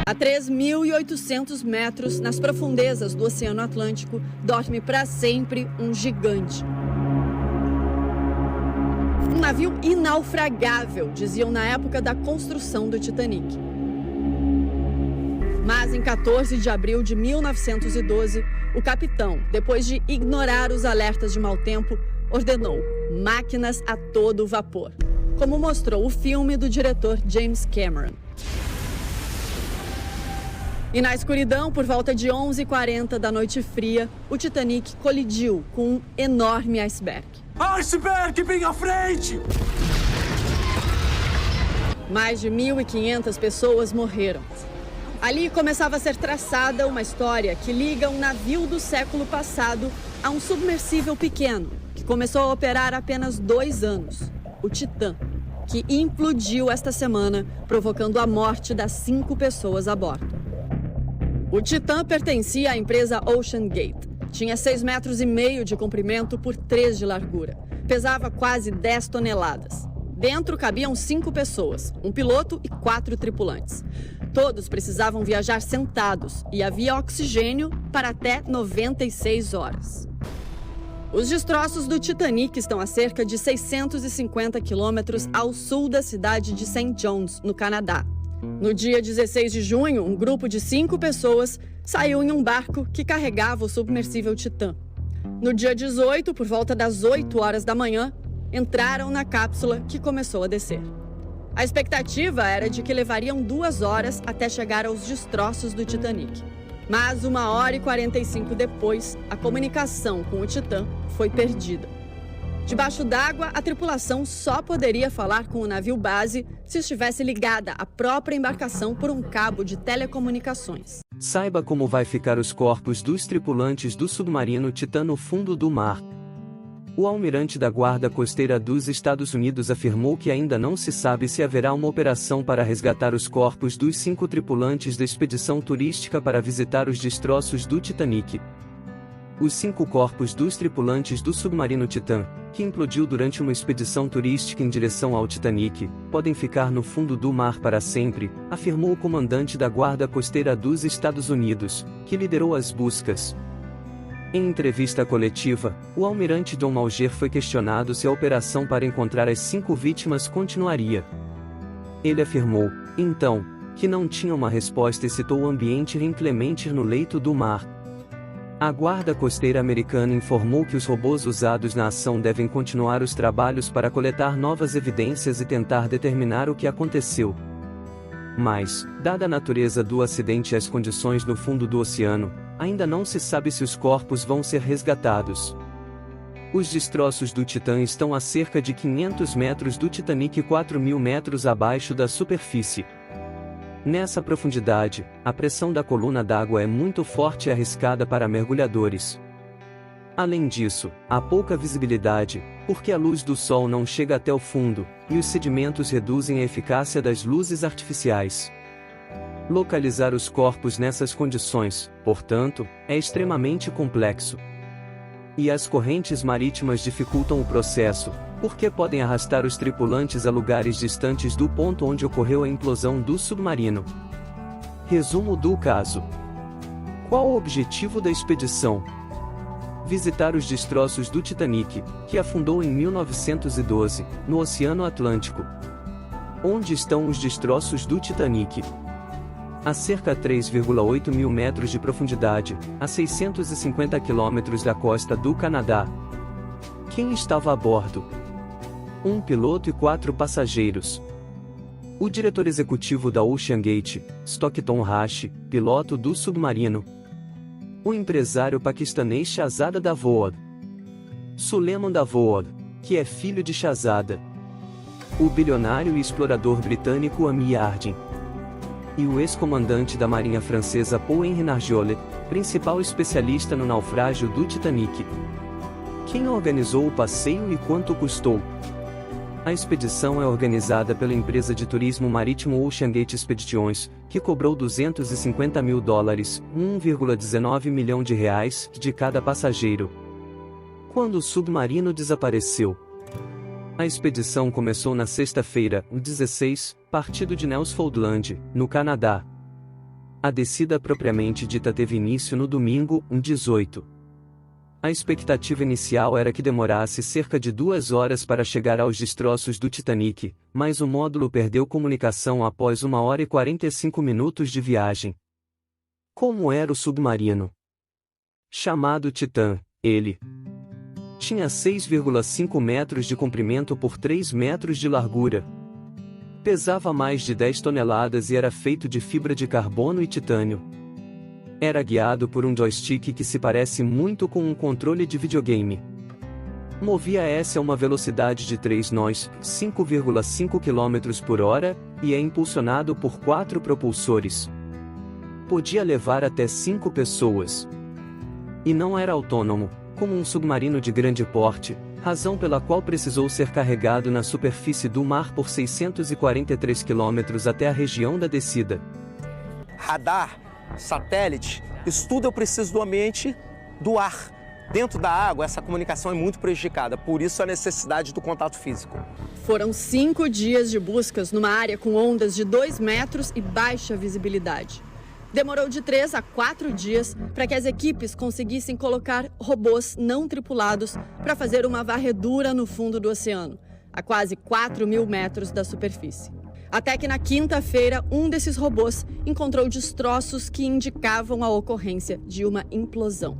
A 3.800 metros, nas profundezas do Oceano Atlântico, dorme para sempre um gigante. Um navio inaufragável, diziam na época da construção do Titanic. Mas em 14 de abril de 1912, o capitão, depois de ignorar os alertas de mau tempo, ordenou máquinas a todo vapor, como mostrou o filme do diretor James Cameron. E na escuridão, por volta de 11h40 da noite fria, o Titanic colidiu com um enorme iceberg. Iceberg bem à frente! Mais de 1.500 pessoas morreram. Ali começava a ser traçada uma história que liga um navio do século passado a um submersível pequeno, que começou a operar há apenas 2 anos, o Titã, que implodiu esta semana, provocando a morte das 5 pessoas a bordo. O Titã pertencia à empresa Ocean Gate. Tinha 6,5 metros de comprimento por 3 de largura. Pesava quase 10 toneladas. Dentro cabiam 5 pessoas, um piloto e 4 tripulantes. Todos precisavam viajar sentados e havia oxigênio para até 96 horas. Os destroços do Titanic estão a cerca de 650 quilômetros ao sul da cidade de St. John's, no Canadá. No dia 16 de junho, um grupo de 5 pessoas saiu em um barco que carregava o submersível Titã. No dia 18, por volta das 8 horas da manhã, entraram na cápsula que começou a descer. A expectativa era de que levariam 2 horas até chegar aos destroços do Titanic. Mas 1h45 depois, a comunicação com o Titã foi perdida. Debaixo d'água, a tripulação só poderia falar com o navio base se estivesse ligada à própria embarcação por um cabo de telecomunicações. Saiba como vai ficar os corpos dos tripulantes do submarino Titã no fundo do mar. O almirante da Guarda Costeira dos Estados Unidos afirmou que ainda não se sabe se haverá uma operação para resgatar os corpos dos 5 tripulantes da expedição turística para visitar os destroços do Titanic. Os 5 corpos dos tripulantes do submarino Titã, que implodiu durante uma expedição turística em direção ao Titanic, podem ficar no fundo do mar para sempre, afirmou o comandante da Guarda Costeira dos Estados Unidos, que liderou as buscas. Em entrevista coletiva, o almirante Dom Malger foi questionado se a operação para encontrar as 5 vítimas continuaria. Ele afirmou, então, que não tinha uma resposta e citou o ambiente inclemente no leito do mar. A Guarda Costeira Americana informou que os robôs usados na ação devem continuar os trabalhos para coletar novas evidências e tentar determinar o que aconteceu. Mas, dada a natureza do acidente e as condições no fundo do oceano, ainda não se sabe se os corpos vão ser resgatados. Os destroços do Titã estão a cerca de 500 metros do Titanic e 4.000 metros abaixo da superfície. Nessa profundidade, a pressão da coluna d'água é muito forte e arriscada para mergulhadores. Além disso, há pouca visibilidade, porque a luz do sol não chega até o fundo, e os sedimentos reduzem a eficácia das luzes artificiais. Localizar os corpos nessas condições, portanto, é extremamente complexo. E as correntes marítimas dificultam o processo, porque podem arrastar os tripulantes a lugares distantes do ponto onde ocorreu a implosão do submarino. Resumo do caso. Qual o objetivo da expedição? Visitar os destroços do Titanic, que afundou em 1912, no Oceano Atlântico. Onde estão os destroços do Titanic? A cerca de 3,8 mil metros de profundidade, a 650 quilômetros da costa do Canadá. Quem estava a bordo? Um piloto e 4 passageiros. O diretor executivo da Ocean Gate, Stockton Rash, piloto do submarino. O empresário paquistanês Shahzada Davood. Suleiman Davood, que é filho de Shahzada. O bilionário e explorador britânico Amy Harding. E o ex-comandante da Marinha Francesa Paul-Henri Nargeolet, principal especialista no naufrágio do Titanic. Quem organizou o passeio e quanto custou? A expedição é organizada pela empresa de turismo marítimo Ocean Gate Expeditions, que cobrou $250 mil, R$1,19 milhão de cada passageiro. Quando o submarino desapareceu? A expedição começou na sexta-feira, 16, partido de Newfoundland, no Canadá. A descida propriamente dita teve início no domingo, 18. A expectativa inicial era que demorasse cerca de 2 horas para chegar aos destroços do Titanic, mas o módulo perdeu comunicação após 1 hora e 45 minutos de viagem. Como era o submarino? Chamado Titã, ele tinha 6,5 metros de comprimento por 3 metros de largura. Pesava mais de 10 toneladas e era feito de fibra de carbono e titânio. Era guiado por um joystick que se parece muito com um controle de videogame. Movia-se a uma velocidade de 3 nós, 5,5 km por hora, e é impulsionado por 4 propulsores. Podia levar até 5 pessoas. E não era autônomo, como um submarino de grande porte, razão pela qual precisou ser carregado na superfície do mar por 643 quilômetros até a região da descida. Radar, satélite, isso tudo eu preciso do ambiente do ar. Dentro da água, essa comunicação é muito prejudicada, por isso a necessidade do contato físico. Foram 5 dias de buscas numa área com ondas de 2 metros e baixa visibilidade. Demorou de 3 a 4 dias para que as equipes conseguissem colocar robôs não tripulados para fazer uma varredura no fundo do oceano, a quase 4.000 metros da superfície. Até que na quinta-feira, um desses robôs encontrou destroços que indicavam a ocorrência de uma implosão.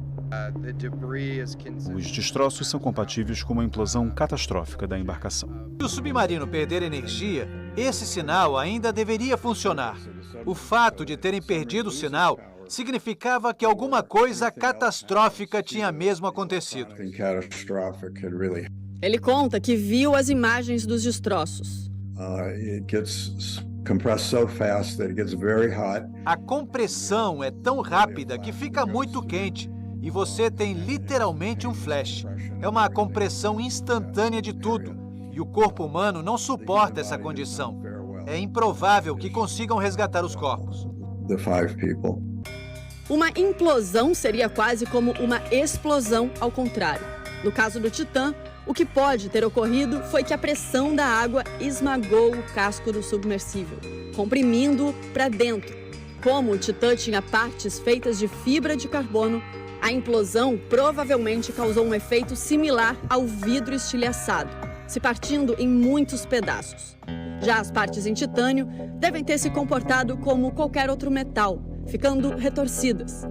Os destroços são compatíveis com uma implosão catastrófica da embarcação. Se o submarino perder energia, esse sinal ainda deveria funcionar. O fato de terem perdido o sinal significava que alguma coisa catastrófica tinha mesmo acontecido. Ele conta que viu as imagens dos destroços. A compressão é tão rápida que fica muito quente e você tem literalmente um flash. É uma compressão instantânea de tudo e o corpo humano não suporta essa condição. É improvável que consigam resgatar os corpos. Uma implosão seria quase como uma explosão ao contrário. No caso do Titã, o que pode ter ocorrido foi que a pressão da água esmagou o casco do submersível, comprimindo-o para dentro. Como o Titã tinha partes feitas de fibra de carbono, a implosão provavelmente causou um efeito similar ao vidro estilhaçado, se partindo em muitos pedaços. Já as partes em titânio devem ter se comportado como qualquer outro metal, ficando retorcidas.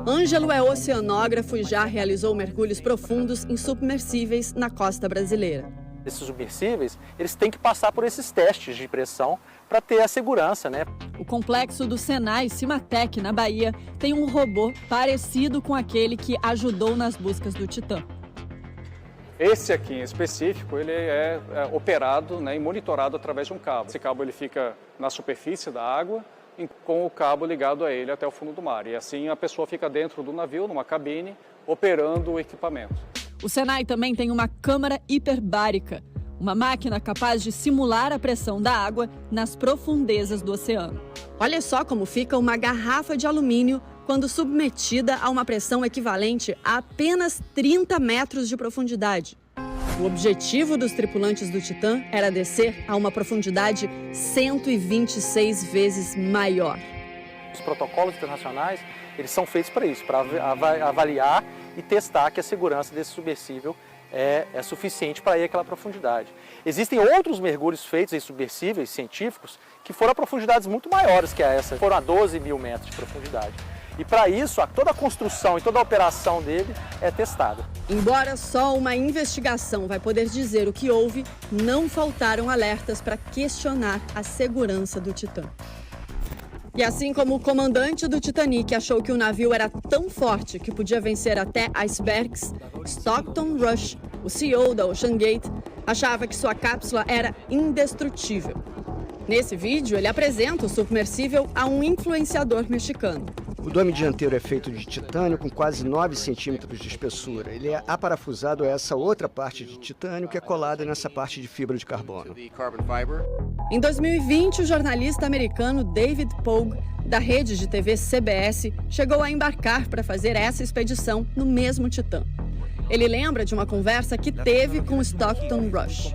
Ângelo é oceanógrafo e já realizou mergulhos profundos em submersíveis na costa brasileira. Esses submersíveis, eles têm que passar por esses testes de pressão para ter a segurança, né? O complexo do Senai Cimatec, na Bahia, tem um robô parecido com aquele que ajudou nas buscas do Titã. Esse aqui em específico, ele é operado, né, e monitorado através de um cabo. Esse cabo ele fica na superfície da água, com o cabo ligado a ele até o fundo do mar. E assim a pessoa fica dentro do navio, numa cabine, operando o equipamento. O Senai também tem uma câmara hiperbárica, uma máquina capaz de simular a pressão da água nas profundezas do oceano. Olha só como fica uma garrafa de alumínio quando submetida a uma pressão equivalente a apenas 30 metros de profundidade. O objetivo dos tripulantes do Titã era descer a uma profundidade 126 vezes maior. Os protocolos internacionais, eles são feitos para isso, para avaliar e testar que a segurança desse submersível é suficiente para ir àquela profundidade. Existem outros mergulhos feitos em submersíveis científicos que foram a profundidades muito maiores que essa, foram a 12.000 metros de profundidade. E para isso, toda a construção e toda a operação dele é testada. Embora só uma investigação vai poder dizer o que houve, não faltaram alertas para questionar a segurança do Titã. E assim como o comandante do Titanic achou que o navio era tão forte que podia vencer até icebergs, Stockton Rush, o CEO da OceanGate, achava que sua cápsula era indestrutível. Nesse vídeo, ele apresenta o submersível a um influenciador mexicano. O dome dianteiro é feito de titânio com quase 9 centímetros de espessura. Ele é aparafusado a essa outra parte de titânio que é colada nessa parte de fibra de carbono. Em 2020, o jornalista americano David Pogue, da rede de TV CBS, chegou a embarcar para fazer essa expedição no mesmo Titã. Ele lembra de uma conversa que teve com Stockton Rush.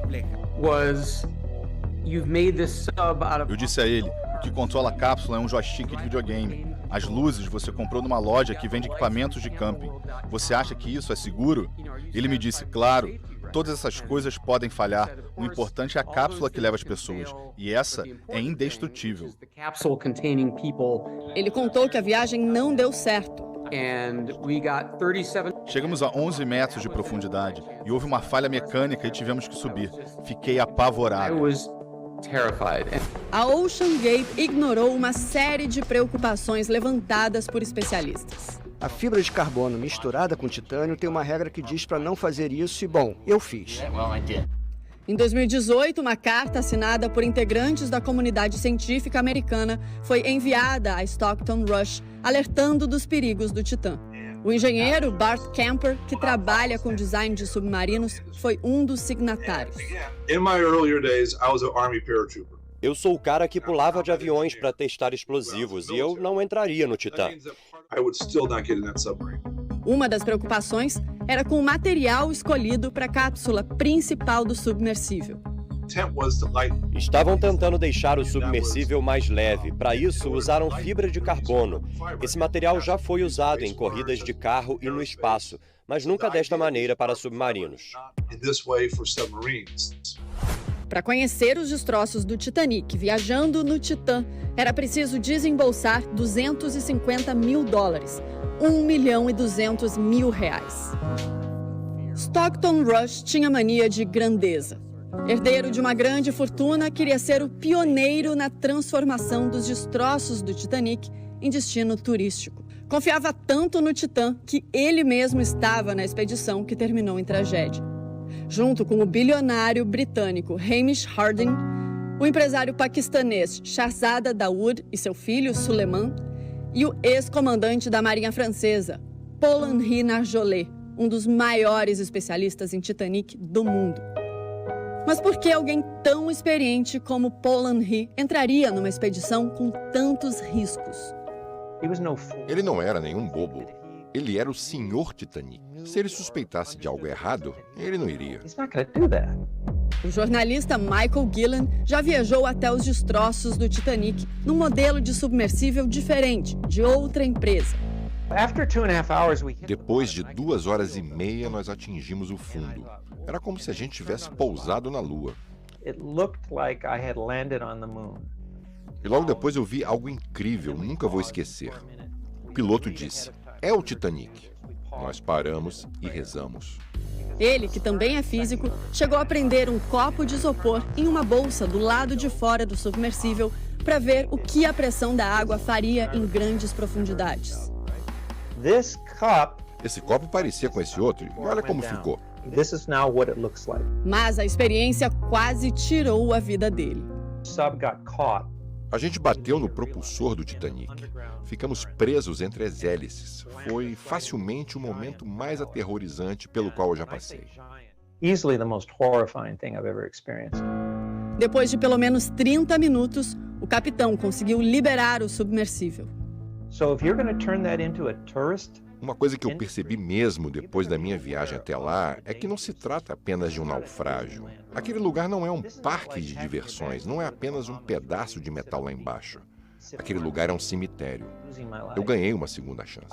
Eu disse a ele, O que controla a cápsula é um joystick de videogame. As luzes você comprou numa loja que vende equipamentos de camping. Você acha que isso é seguro? Ele me disse, claro, todas essas coisas podem falhar. O importante é a cápsula que leva as pessoas. E essa é indestrutível. Ele contou que a viagem não deu certo. Chegamos a 11 metros de profundidade e houve uma falha mecânica e tivemos que subir. Fiquei apavorado. A Ocean Gate ignorou uma série de preocupações levantadas por especialistas. A fibra de carbono misturada com titânio tem uma regra que diz para não fazer isso e, bom, eu fiz. Em 2018, uma carta assinada por integrantes da comunidade científica americana foi enviada a Stockton Rush, alertando dos perigos do Titã. O engenheiro Bart Camper, que trabalha com design de submarinos, foi um dos signatários. Eu sou o cara que pulava de aviões para testar explosivos e eu não entraria no Titã. Uma das preocupações era com o material escolhido para a cápsula principal do submersível. Estavam tentando deixar o submersível mais leve. Para isso, usaram fibra de carbono. Esse material já foi usado em corridas de carro e no espaço, mas nunca desta maneira para submarinos. Para conhecer os destroços do Titanic viajando no Titã, era preciso desembolsar $250 mil, R$1.200.000. Stockton Rush tinha mania de grandeza. Herdeiro de uma grande fortuna, queria ser o pioneiro na transformação dos destroços do Titanic em destino turístico. Confiava tanto no Titã que ele mesmo estava na expedição que terminou em tragédia. Junto com o bilionário britânico Hamish Harding, o empresário paquistanês Shahzada Dawood e seu filho Suleiman, e o ex-comandante da Marinha Francesa, Paul-Henri Nargeolet, um dos maiores especialistas em Titanic do mundo. Mas por que alguém tão experiente como Paul-Henri entraria numa expedição com tantos riscos? Ele não era nenhum bobo. Ele era o Senhor Titanic. Se ele suspeitasse de algo errado, ele não iria. O jornalista Michael Gillen já viajou até os destroços do Titanic num modelo de submersível diferente, de outra empresa. Depois de 2 horas e meia, nós atingimos o fundo. Era como se a gente tivesse pousado na Lua. E logo depois eu vi algo incrível, nunca vou esquecer. O piloto disse, é o Titanic. Nós paramos e rezamos. Ele, que também é físico, chegou a prender um copo de isopor em uma bolsa do lado de fora do submersível para ver o que a pressão da água faria em grandes profundidades. Esse copo parecia com esse outro e olha como ficou. Mas a experiência quase tirou a vida dele. A gente bateu no propulsor do Titanic. Ficamos presos entre as hélices. Foi facilmente o momento mais aterrorizante pelo qual eu já passei. Depois de pelo menos 30 minutos, o capitão conseguiu liberar o submersível. Uma coisa que eu percebi mesmo depois da minha viagem até lá é que não se trata apenas de um naufrágio. Aquele lugar não é um parque de diversões, não é apenas um pedaço de metal lá embaixo. Aquele lugar é um cemitério. Eu ganhei uma segunda chance.